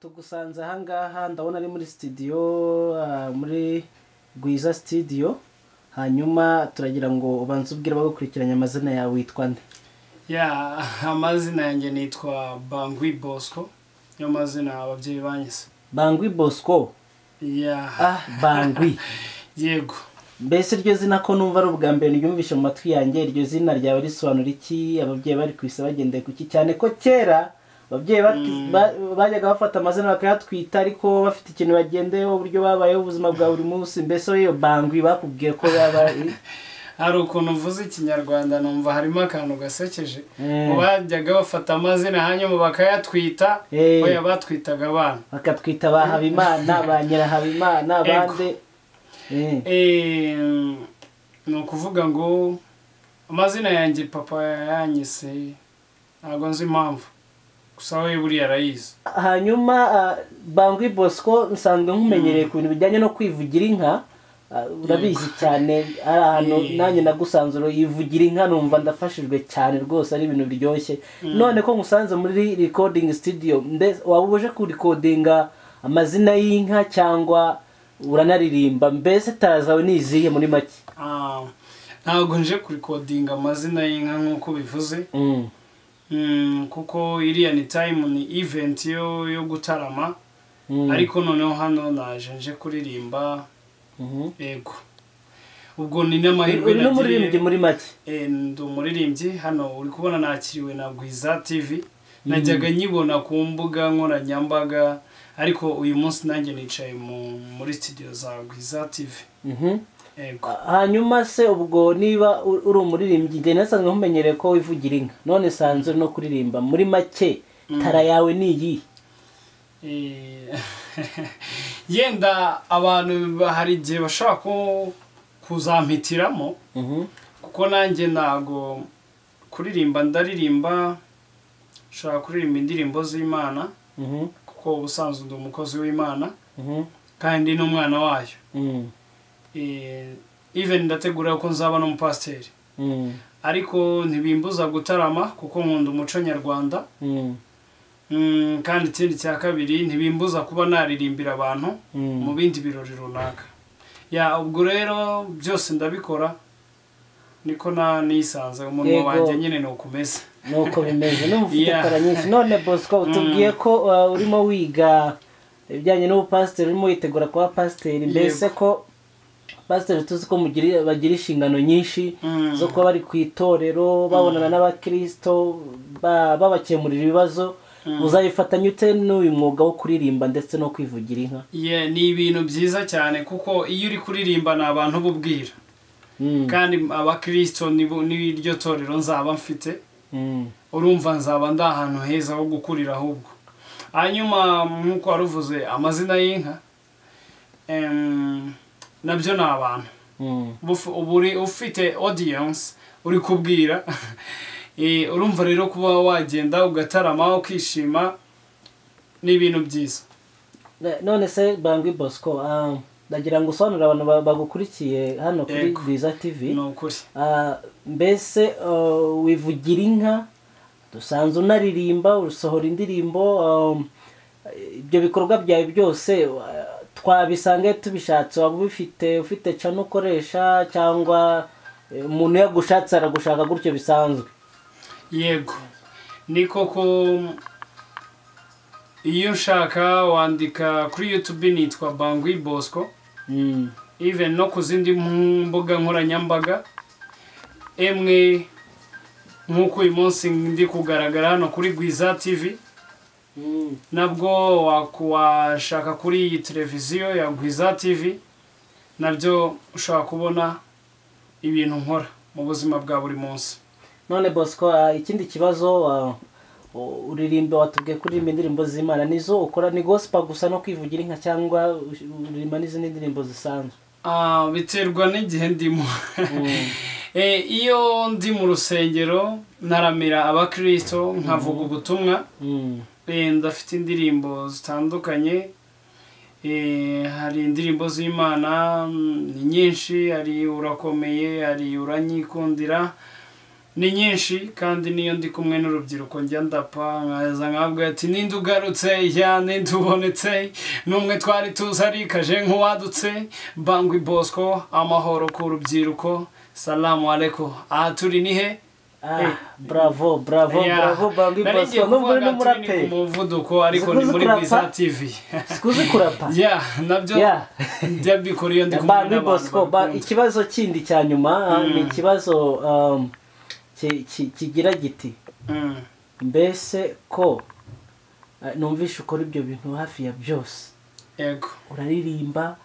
tugusanze ahangaha ndabona ari muri studio muri Gwiza studio hanyuma turagira ngo ubanze ubwire bagukurikiranye amazina yawe witwa nde? Amazina yanjye nitwa Bangwi Bosco, yo mazina ababyeyi banyise. Bangwi Bosco? Bangwi. Yego. Mbese iryo zina ko numva ari ubwa mbere nyumvishe mu matwi yanjye, iryo zina ryawe risobanura iki? Ababyeyi bari kwisa bagendeye kuki? Cyane ko kera ababyeyi bajyaga bafata amazina bakayatwita ariko bafite ikintu bagendeyeho uburyo babayeho ubuzima bwa buri munsi. Mbese iyo Bangwi bakubwiye ko yaba hari ukuntu uvuze ikinyarwanda numva harimo akantu gasekeje. Bajyaga bafata amazina hanyuma bakayatwita, oya batwitaga abana. Bakatwita ba Habimana, ba Nyirahabimana, bande. Ni ukuvuga ngo amazina yanjye papa yanyise ntabwo nzi impamvu, gusa we buriya arayizi. Hanyuma Bangwi Bosco nsanzwe nkumenyereye ku bintu bijyanye no kwivugira inka. Urabizi cyane ari ahantu nanjye nagusanzuro yivugira inka numva ndafashijwe cyane rwose, ari ibintu biryoshye. None ko ngusanze muri recording studio, wabuje ku recordinga amazina y'inka cyangwa uranaririmba? Mbese tarazawe niziye muri make? Ntabwo nje ku recordinga amazina y'inka nkuko bivuze, kuko iriya ni time ni event yo gutarama, ariko noneho hano naje nje kuririmba. Yego. Ubwo ni n'amahirwe nagiye. N'umuririmbyi muri make? Ndi umuririmbyi. Hano uri kubona nakiriwe na Gwiza TV. Najyaga nyibona ku mbuga nkoranyambaga, ariko uyu munsi nanjye nicaye muri studio za Gwiza TV. Yego. Hanyuma se ubwo niba uri umuririmbyi, njye nasanzwe nkumenyereye ko wivugira inka, none sanzwe no kuririmba, muri make tara yawe ni iyi? Yenda abantu hari igihe bashaka kuzampitiramo, kuko nanjye ntago kuririmba ndaririmba, nshaka kuririmba indirimbo z'Imana, kuko ubusanzwe ndi umukozi w'Imana kandi n'umwana wayo. Even ndategura ko nzaba n'umupasiteri, ariko ntibimbuza gutarama kuko nkunda umuco nyarwanda. Kandi ikindi cya kabiri ntibimbuza kuba naririmbira abantu mu bindi birori runaka. Ubwo rero byose ndabikora, niko nisanze umuntu wanjye nyine ni ukumeze. Nuko bimeze, n'umufite kara nyinshi. None Bosco utubwiye ko urimo wiga ibijyanye n'ubupasiteri, urimo witegura kuba pasiteri. Mbese ko pasiteri tuzi ko bagira inshingano nyinshi zo kuba bari ku itorero babonana n'abakristo babakemurira ibibazo. Uzayifatanya ute n'uyu mwuga wo kuririmba ndetse no kwivugira inka? Ni ibintu byiza cyane, kuko iyo uri kuririmba ni abantu bubwira, kandi abakristo n'iryo torero nzaba mfite, urumva nzaba ndi ahantu heza ho gukurira. Ahubwo hanyuma nk'uko waruvuze amazina y'inka, nabyo ni abantu ufite audience uri kubwira. Urumva rero kuba wagenda ugatarama ukishima ni ibintu byiza. None se Bangwi Bosco, ndagira ngo usobanurire abantu bagukurikiye hano kuri Gwiza TV. Ni ukuri. Mbese wivugira inka, dusanzwe unaririmba, usohora indirimbo, ibyo bikorwa byawe byose twabisanga tubishatse? Waba ufite channel ukoresha cyangwa umuntu yagushatse aragushaka gutyo bisanzwe? Yego, ni koko. Iyo ushaka wandika kuri YouTube nitwa Bangwi Bosco, even no ku zindi mbuga nkoranyambaga emwe nk'uko uyu munsi ndi kugaragara hano kuri Gwiza TV. Nabwo washaka kuri iyi televiziyo ya Gwiza TV, nabyo ushaka kubona ibintu nkora mu buzima bwa buri munsi. None Bosco, ikindi kibazo, uririmba, watubwiye kuririmba indirimbo z'Imana, nizo ukora? Ni gospel gusa no kwivugira inka cyangwa uririmba n'izindi ndirimbo zisanzwe? Biterwa n'igihe ndimo. Iyo ndi mu rusengero naramira abakristo nkavuga ubutumwa, ndafite indirimbo zitandukanye. Hari indirimbo z'Imana ni nyinshi, hari urakomeye, hari uranyikundira, ni nyinshi kandi niyo ndi kumwe n'urubyiruko njya ndapa nkaza nkabwira ati ninde ugarutse ya ninde ubonetse n'umwe twari tuzi arikaje nk'uwadutse Bangui Bosco amahoro ku rubyiruko salamu alaikum aha turi ni he bravo Bangui Bosco nubwo uri n'umuraperi umuvuduko ariko ni muri Bwiza TV sikuzi kurapa nabyo byabikora iyo ndi kumwe Bangui Bosco ikibazo kindi cya nyuma ni ikibazo kigira giti mbese ko numvishe ukora ibyo bintu hafi ya byose yego uraririmba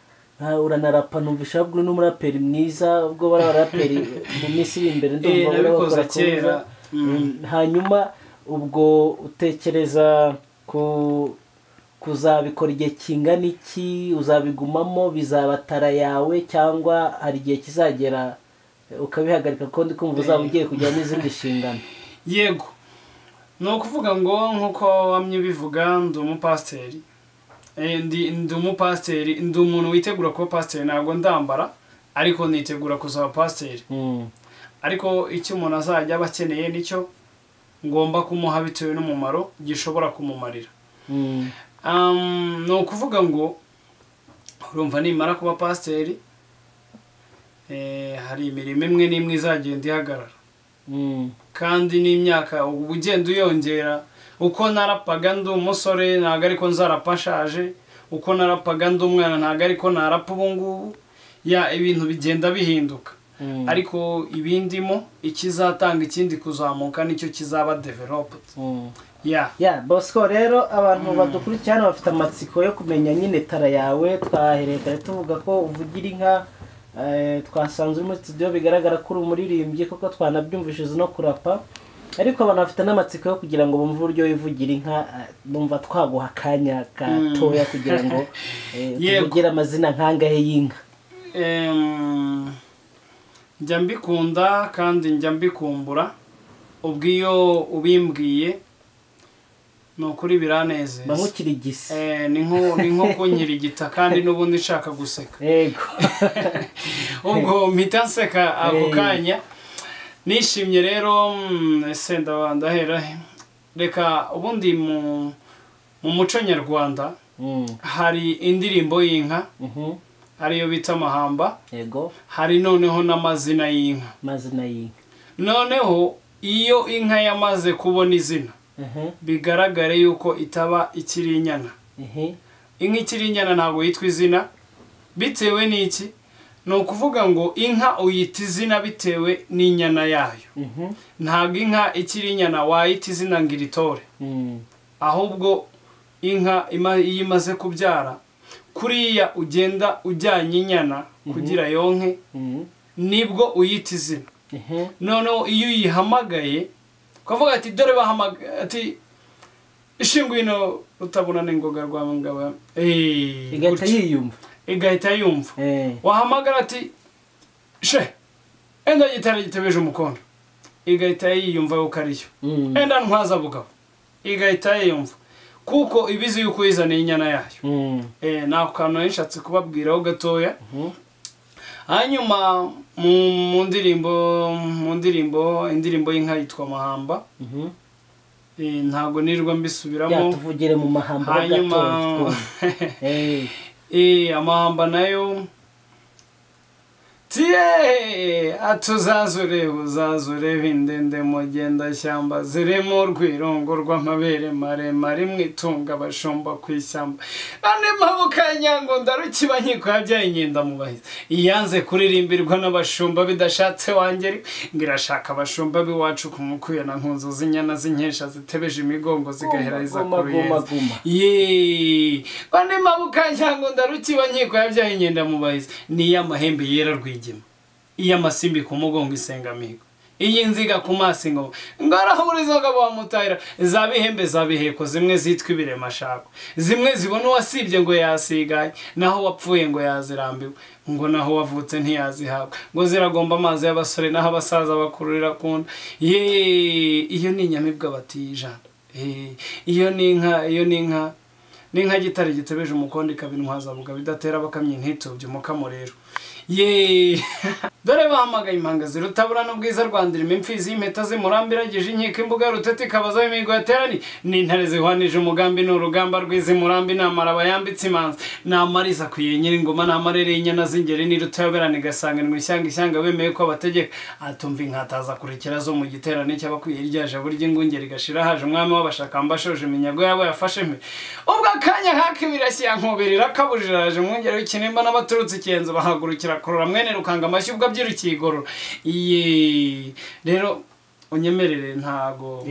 uranarapa numvishe ahubwo uri n'umuraperi mwiza ubwo bari abaraperi mu minsi iri imbere ndumva nabikoze kera hanyuma ubwo utekereza kuzabikora igihe kingana iki uzabigumamo bizaba tara yawe cyangwa hari igihe kizagera ukabihagarika ko ndi kumva uzaba ugiye kujya n'izindi nshingano yego ni ukuvuga ngo nk'uko wamye bivuga ndi umupasiteri ndi umupasiteri ndi umuntu witegura kuba pasiteri ntabwo ndambara ariko nitegura kuzaba pasiteri ariko icyo umuntu azajya aba akeneye nicyo ngomba kumuha bitewe n'umumaro gishobora kumumarira ni ukuvuga ngo urumva nimara kuba pasiteri hari imirimo imwe n'imwe izagenda ihagarara kandi n'imyaka uba ugenda uyongera uko narapaga ndi umusore ntabwo ariko nzarapa nshaje uko narapaga ndi umwana ntabwo ariko narapa ubu ngubu ibintu bigenda bihinduka ariko ibindimo ikizatanga ikindi kuzamuka nicyo kizaba developed Bosco rero abantu badukurikirana bafite amatsiko yo kumenya nyine tara yawe twahereye tuvuga ko uvugira inka twasanze uri muri studio bigaragara ko uri umuririmbyi koko twanabyumvishije no kurapa ariko abantu bafite n'amatsiko yo kugira ngo bumve uburyo wivugira inka bumva twaguha akanya gatoya kugira ngo tuvugire amazina nkangahe y'inka njya mbikunda kandi njya mbikumbura ubwo iyo ubimbwiye ni ukuri biranezeza bamukirigise ni nko kunyirigita kandi n'ubundi nshaka guseka yego ubwo mpita nseka ako kanya nishimye rero ese ndahera reka ubundi mu muco nyarwanda hari indirimbo y'inka ariyo bita amahamba yego hari noneho n'amazina y'inka noneho iyo inka yamaze kubona izina bigaragare yuko itaba ikiri inyana inka ikiri inyana ntabwo yitwa izina bitewe n'iki ni ukuvuga ngo inka uyita izina bitewe n'inyana yayo ntabwo inka ikiri inyana wayita izina ngo iritore ahubwo inka iyo imaze kubyara kuriya ugenda ujyanye inyana kugira yonke nibwo uyita izina noneho iyo uyihamagaye ukavuga ati dore bahamagaye ati ishingwino utabona n'ingoga rwa ngaba igahita yumva wahamagara ati she enda gitare gitebeje umukondo igahita yiyumva yuko ariyo enda ntwaza bugabo igahita yiyumva kuko ibizi yuko yizaniye inyana yayo nako kantu nishatse kubabwiraho gatoya hanyuma mu ndirimbo y'inka yitwa amahamba ntabwo nirirwa mbisubiramo tuvugire mu mahamba hanyuma amahamba nayo tiye uzazureba indende mu gendashyamba zirimo urwirongo rw'amabere maremare mwitunga abashumba ku ishyamba ane mabuka ya nyango ndarukiba nkiko yabyaye inyenda mu bahizi iyanze kuririmbirwa n'abashumba bidashatse wangeri ngo irashaka abashumba b'iwacu ku mukuye na nkunzu z'inyana z'inkesha zitebeje imigongo zigahereza ku ruyenzi ane mabuka ya nyango ndarukiba nkiko yabyaye inyenda mu bahizi niyo amahembe yera iyo amasimbi ku mugongo isengamigo iyi nziga ku maso ingoma ngarahurizaga bamutahira za bihembe za biheko zimwe zitwa ibiremashako zimwe zibona uwasibye ngo yasigaye naho wapfuye ngo yazirambiwe ngo naho wavutse ntiyazihabwa ngo ziragomba amazi y'abasore naho abasaza bakururira kunda iyo ni inyamibwa batijana iyo ni inka gitare gitebeje umukondo ikaba intwazabuga bidatera bakamye ntitubye umukamo rero dore bahamagaye impanga zirutaburana ubwiza rwandirima imfizi y'impeta z'umurambi irageje inkiko imbuga y'urutete ikabazaho imihigo yaterani n'intare zihwanije umugambi n'urugamba rw'iz'imurambi n'amaraba yambitse imanza n'amariza akwiye nyir'ingoma n'amarere y'inyana z'ingeri n'irutayoberana igasanganwa ishyanga bemeye ko abategeka atumva inkataza kurikira zo mu giterane cy'abakwiye iryaje burya ingungeri gashira haje umwami w'abashakamba ashoje iminyago yabo yafashe mpe ubwo akanya kakibirashye yankubirira kabujiraje umwungeri w'ikinimba n'abaturutse ikenzo bahagurukira kurora mwene rukanga amashyi ubwo by'urukigorora iye rero unyemerere ntago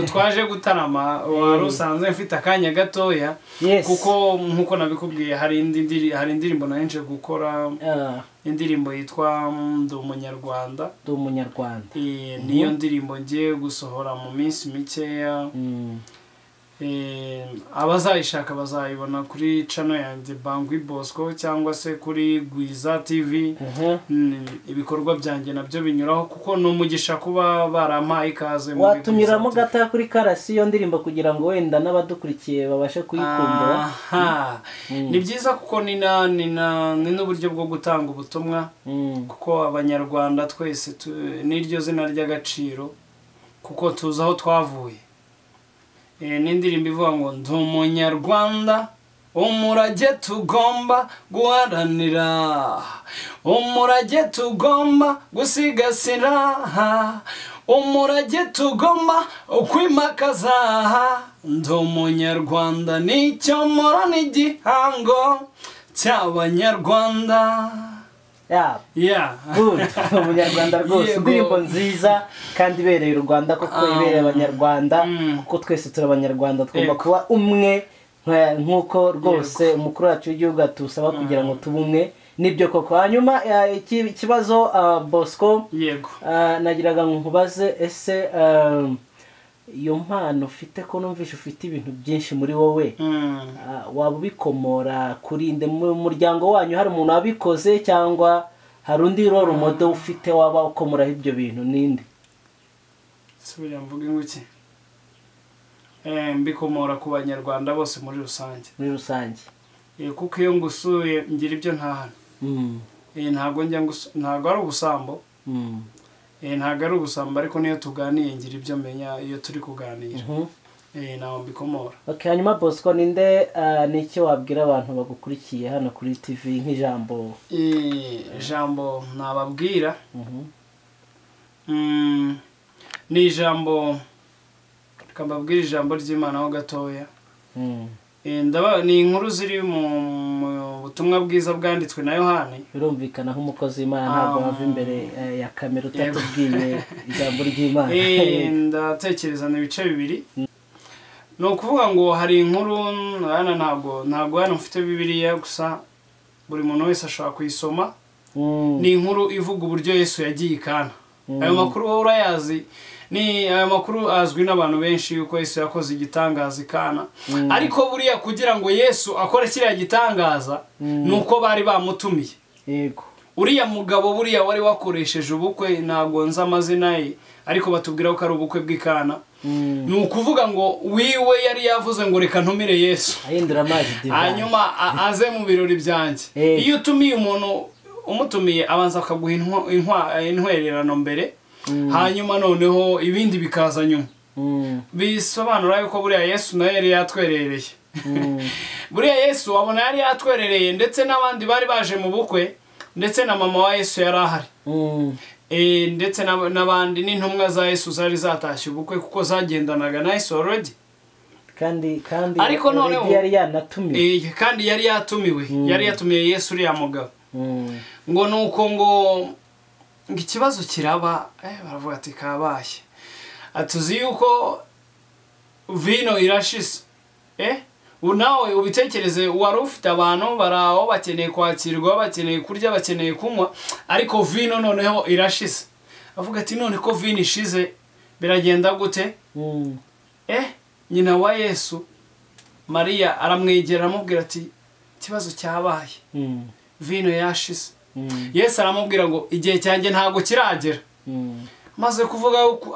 twaje gutarama wari usanzwe mfite akanya gatoya kuko nkuko nabikubwiye hari indirimbo nanje gukora indirimbo yitwa Ndi Umunyarwanda niyo ndirimbo ngiye gusohora mu minsi mikeya abazayishaka bazayibona kuri channel yanjye Bangui Bosco cyangwa se kuri Gwiza TV ibikorwa byanjye nabyo binyuraho kuko numugisha kuba barampaye ikaze mu watumiramo gata kuri karasi yo ndirimbo kugira ngo wenda n'abadukurikiye babashe kuyikumbura ni byiza kuko ni n'uburyo bwo gutanga ubutumwa kuko abanyarwanda twese n'iryo zina ry'agaciro kuko tuzi aho twavuye n'indirimbo ivuga ngo Ndi Umunyarwanda umurage tugomba guharanira umurage tugomba gusigasira umurage tugomba kwimakaza Ndi Umunyarwanda nicyo mora n'igihango cy'abanyarwanda Umunyarwanda rwose indirimbo nziza kandi ibereye u Rwanda kuko ibereye abanyarwanda kuko twese turi abanyarwanda twumva kuba umwe nk'uko rwose umukuru wacu w'igihugu atusaba kugira ngo tube umwe nibyo koko hanyuma ikibazo Bosco nagiraga ngo nkubaze ese iyo mpano ufite ko numvishe ufite ibintu byinshi muri wowe waba ubikomora kurinde mu muryango wanyu hari umuntu wabikoze cyangwa hari undi role model ufite waba ukomoraho ibyo bintu ninde subira mvuge nguki mbikomora ku banyarwanda bose muri rusange kuko iyo ngusuye ngira ibyo ntahana ntago ari ubusambo ntago ari ubusambo ariko niyo tuganiye ngira ibyo menya iyo turi kuganira nawe mbikomora hanyuma Bosco ninde n'icyo wabwira abantu bagukurikiye hano kuri TV nk'ijambo ijambo nababwira ni ijambo kambabwira ijambo ry'Imana ho gatoya ni inkuru ziri mu butumwa bwiza bwanditswe na Yohani birumvikana nk'umukozi w'Imana ntabwo wava imbere ya kamera utatubwiye ijambo ry'Imana ndatekereza ibice bibiri ni ukuvuga ngo hari inkuru ntabwo hano mfite Bibiliya gusa buri muntu wese ashobora kuyisoma ni inkuru ivuga uburyo Yesu yagiye i Kana ayo makuru wowe urayazi ni aya makuru azwi n'abantu benshi yuko Yesu yakoze igitangaza i Kana ariko buriya kugira ngo Yesu akore kiriya gitangaza nuko bari bamutumiye yego uriya mugabo buriya wari wakoresheje ubukwe ntago nzi amazina ye ariko batubwira ko ari ubukwe bw'i Kana ni ukuvuga ngo wiwe yari yavuze ngo reka ntumire Yesu ahindura amazi hanyuma aze mu birori byanjye iyo utumiye umuntu umutumiye abanza akaguha intwererano mbere hanyuma noneho ibindi bikaza nyuma bisobanura yuko buriya Yesu nawe yari yatwerereye buriya Yesu wabona yari yatwerereye ndetse n'abandi bari baje mu bukwe ndetse na mama wa Yesu yari ahari ndetse n'abandi n'intumwa za Yesu zari zatashye ubukwe kuko zagendanaga na Yesu already kandi ariko noneho yari yanatumiwe kandi yari yatumiwe yari yatumiye Yesu uriya mugabo ngo nuko ngo ikibazo kiraba baravuga ati kabaye atuzi yuko vino irashize nawe ubitekereze wari ufite abantu baraho bakeneye kwakirwa bakeneye kurya bakeneye kunywa ariko vino noneho irashize avuga ati none ko vino ishize biragenda gute nyina wa Yesu Mariya aramwegera aramubwira ati ikibazo cyabaye vino yashize Yesu aramubwira ngo igihe cyanjye ntago kiragera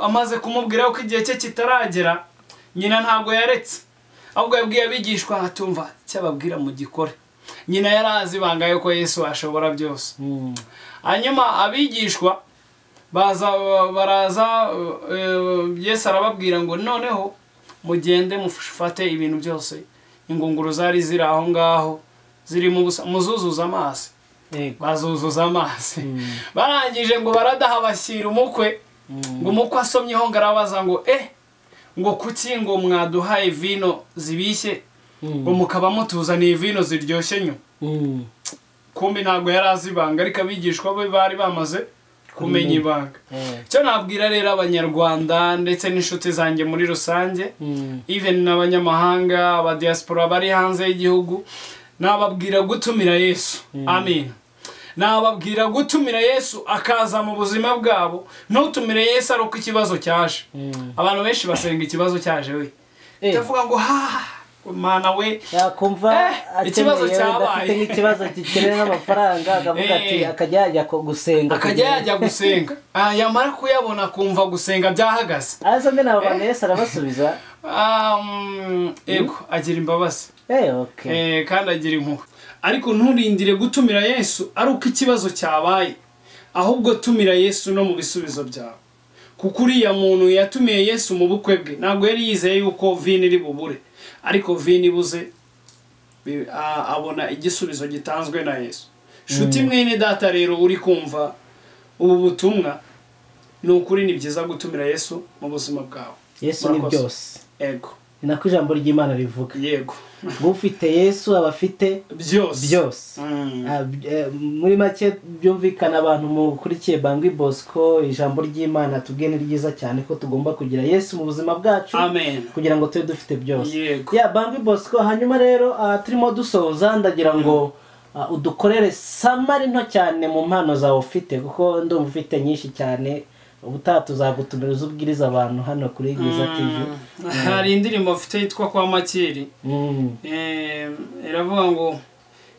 amaze kumubwira ko igihe cye kitaragera nyina ntago yaretse ahubwo yabwiye abigishwa atumva cyababwira mu gikore nyina yarazi ibanga yuko Yesu ashobora byose. Hanyuma abigishwa baraza Yesu arababwira ngo noneho mugende mufate ibintu byose, ingunguru zari ziri aho ngaho zirimo ubusa muzuzuza amazi. Bazuzuza amazi. Barangije ngo baradaha bashyira umukwe, ngo umukwe asomyeho ngo arabaza ngo ngo kuki ngo mwaduhaye vino zibishye ngo mukaba mutuzaniye vino ziryoshye nyuma. Kumbe ntabwo yari azi ibanga, ariko abigishwa be bari bamaze kumenya ibanga. Cyo nabwira rero abanyarwanda ndetse n'inshuti zanjye muri rusange, even n'abanyamahanga, aba diaspora bari hanze y'igihugu, nababwira gutumira Yesu. Amen. Nababwira gutumira Yesu akaza mu buzima bwabo. Ntutumire Yesu ari uko ikibazo cyaje. Abantu benshi basenga ikibazo cyaje we. Ndavuga ngo Mana we yakumva ikibazo cyabaye, ikibazo kikeneye n'amafaranga, akavuga ati akajya yajya gusenga, yamara kuyabona kumva gusenga byahagaze. Azo mbe nabo bane Yesu arabasubiza ego agira imbabazi, okay, kandi agira impuhwe. Ariko nturindire gutumira Yesu ari uko ikibazo cyabaye, ahubwo tumira Yesu no mu bisubizo byawe. Kuko uriya muntu yatumiye Yesu mu bukwe bwe ntabwo yari yizeye yuko vino iri bubure, ariko vino ibuze abona igisubizo gitanzwe na Yesu. Shuti mwene data rero uri kumva ubu butumwa, ni ukuri ni byiza gutumira Yesu mu buzima bwawe. Yesu ni byose. Ego. Ni nako ijambo ry'Imana rivuga. Yego. Ufite Yesu aba afite byose. Muri make byumvikana abantu mukurikiye Bangui Bosco, ijambo ry'Imana tubwiye ni ryiza cyane ko tugomba kugira Yesu mu buzima bwacu. Amen. Kugira ngo tube dufite byose. Yego. Bangui Bosco, hanyuma rero turimo dusoza, ndagira ngo udukorere samari nto cyane mu mpano zawe ufite, kuko ndumva ufite nyinshi cyane. Ubutaha tuzagutumira uzubwiriza abantu hano kuri Gwiza TV. Hari indirimbo mfite yitwa Kwa Makeri. Iravuga ngo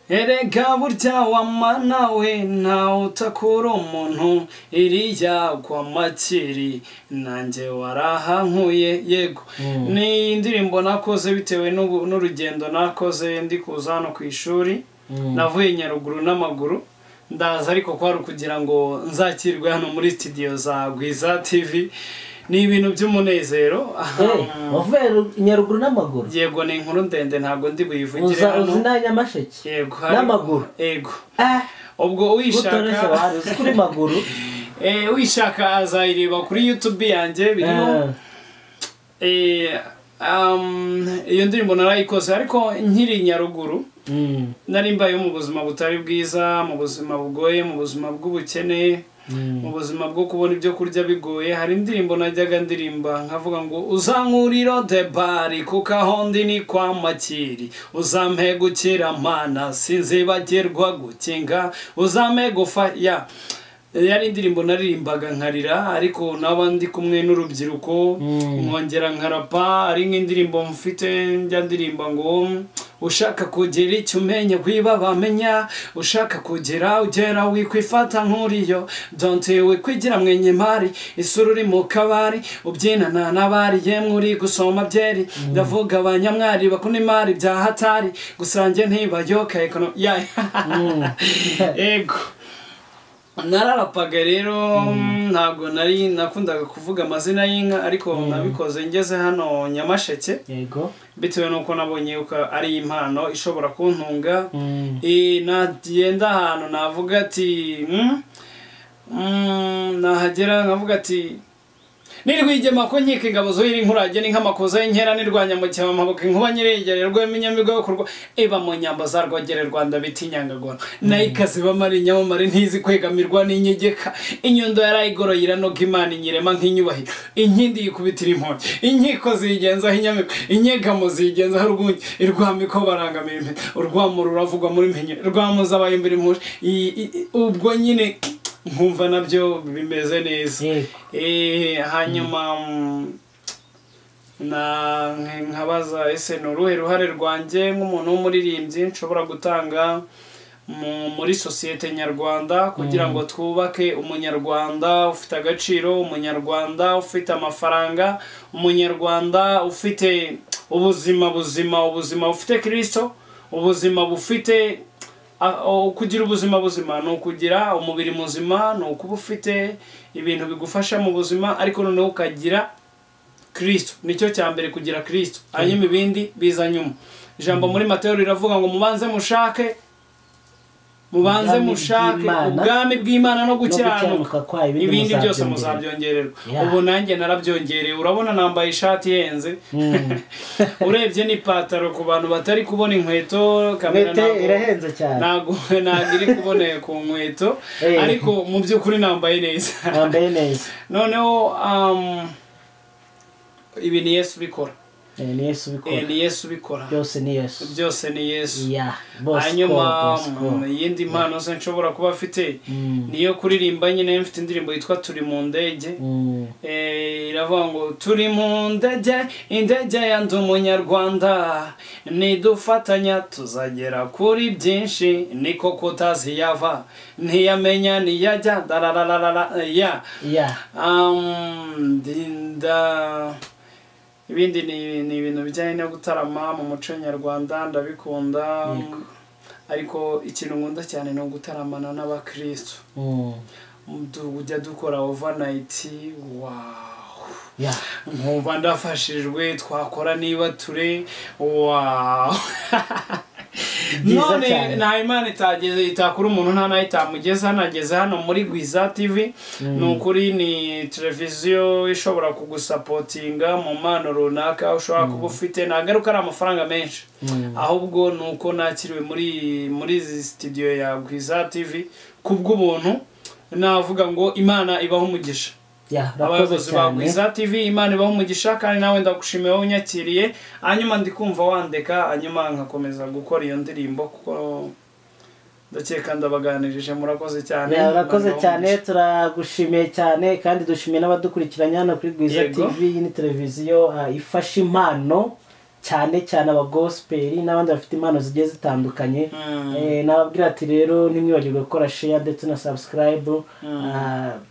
erega burya wa mana we nta utakura umuntu, iriya Kwa Makeri nanjye warahankuye. Yego. Ni indirimbo nakoze bitewe n'urugendo nakoze ndi kuza hano ku ishuri. Navuye Nyaruguru n'amaguru ndaza, ariko kwari kugira ngo nzakirwe hano muri studio za Gwiza TV. Ni ibintu by'umunezero. Wavuye Nyaruguru n'amaguru? Yego, ni inkuru ndende ntabwo ndi buyivugire hano. Uzi na Nyamasheke? Yego, n'amaguru. Yego. Ubwo wishaka kuri maguru, wishaka azayireba kuri YouTube yanjye birimo. Iyo ndirimbo narayikoze, ariko nkiri Nyaruguru nari mbaye mu buzima butari bwiza, mu buzima bugoye, mu buzima bw'ubukene, mu buzima bwo kubona ibyo kurya bigoye. Hari indirimbo najyaga ndirimba nkavuga ngo uzankuriro de bari kuko aho ndi ni Kwa Makeri, uzampe gukira mana sinzibagirwa gukinga, uzampe gufaya. Yari indirimbo naririmbaga nkarira, ariko n'abandi kumwe n'urubyiruko nkongera nkarapa. Ari nk'indirimbo mfite njya ndirimba ngo ushaka kugira icyo umenya wiba bamenya, ushaka kugira ugera wikwifata nk'uriyo, don't wikwigira mwenye mari isura uri mu kabari ubyinana n'abari yemwe uri gusoma byeri. Ndavuga abanyamwari bakunda imari bya hatari, gusa njye ntibayoka ego. Nararapaga rero, ntabwo nari nakundaga kuvuga amazina y'inka, ariko nabikoze ngeze hano Nyamasheke. Yego. Bitewe nuko nabonye yuko ari impano ishobora kuntunga. Nagenda ahantu navuga ati nahagera nkavuga ati nirwigema ko nkika ingabo zoyiri nkurage ni nk'amakoza y'inkera nirwanya mu cyama mabuke nkuba nyirengere rw'iminyamigo yo kurwa eba mu nyamba za Rwogere Rwanda biti Nyangagona nayikaze bamari nyamamare ntizi kwegamirwa n'inyegeka, inyundo yarayigoroyira no Imana inyirema nk'inyubahiro, inkindi yikubitira imponye, inkiko zigenza hinyamiko, inyegamo zigenza harugunye, irwamiko barangamira impeta, urwamo ruravugwa muri mpenye, rwamuza abayimbira impushi. Ubwo nyine nkumva nabyo bimeze neza. Hanyuma nkabaza ese ni uruhe ruhare rwanjye nk'umuntu w'umuririmbyi nshobora gutanga muri sosiyete nyarwanda kugira ngo twubake umunyarwanda ufite agaciro, umunyarwanda ufite amafaranga, umunyarwanda ufite ubuzima bufite Kristo, ubuzima bufite kugira ubuzima buzima ni ukugira umubiri muzima, ni ukuba ufite ibintu bigufasha mu buzima, ariko noneho ukagira Kristo. Nicyo cya mbere, kugira Kristo, hanyuma ibindi biza nyuma. Ijambo muri Mateyo riravuga ngo mubanze mushake ubwami bw'Imana no gukiranuka, ibindi byose muzabyongererwa. Ubu nanjye narabyongereye, urabona nambaye ishati yenze, urebye n'ipataro ku bantu batari kubona inkweto, kamera irahenze cyane, ntabwo iri kuboneye ku nkweto, ariko mu by'ukuri nambaye neza. Noneho ibi ni Yesu ubikora. Ni Yesu ubikora. Byose ni Yesu. Hanyuma iyindi mpano se nshobora kuba afite niyo kuririmba. Nyine mfite indirimbo yitwa Turi mu ndege. Iravuga ngo turi mu ndege, indege ya ndi umunyarwanda, nidufatanya tuzagera kuri byinshi, niko kutazi yava ntiyamenya niyajya ibindi ni ibintu bijyanye no gutarama mu muco nyarwanda, ndabikunda. Ariko ikintu nkunda cyane ni ugutaramana n'abakristo. Tujya dukora overnight, nkumva ndafashijwe, twakora niba ture, none nta Imana itakura umuntu, nta nayo itamugeza. Nageze hano muri Gwiza TV, ni ukuri ni televiziyo ishobora kugusapotinga mu mpano runaka ushobora kuba ufite. Nagaruka ari amafaranga menshi, ahubwo ni uko nakiriwe muri studio ya Gwiza TV kubw'ubuntu. Navuga ngo Imana ibaho umugisha. Abayobozi ba Gwiza TV, Imana ibaho umugisha, kandi nawe ndagushimiye wowe unyakiriye. Hanyuma ndikumva wandeka, hanyuma nkakomeza gukora iyo ndirimbo, kuko ndakeka ndabaganirije. Murakoze cyane. Murakoze cyane, turagushimiye cyane, kandi dushimiye n'abadukurikiranye hano kuri Gwiza TV. Iyi ni televiziyo ifasha impano, cyane aba gospel n'abandi bafite impano zigiye zitandukanye. Nababwira ati rero ntimwibagirwe gukora share ndetse na subscribe.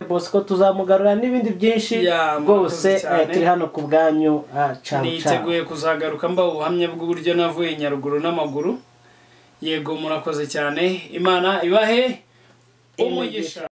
Bosco tuzamugarura n'ibindi byinshi rwose, turi hano ku bwanyu. Niteguye kuzagaruka mba ubuhamya bw'uburyo navuye Nyaruguru n'amaguru. Yego, murakoze cyane. Imana ibahe umugisha.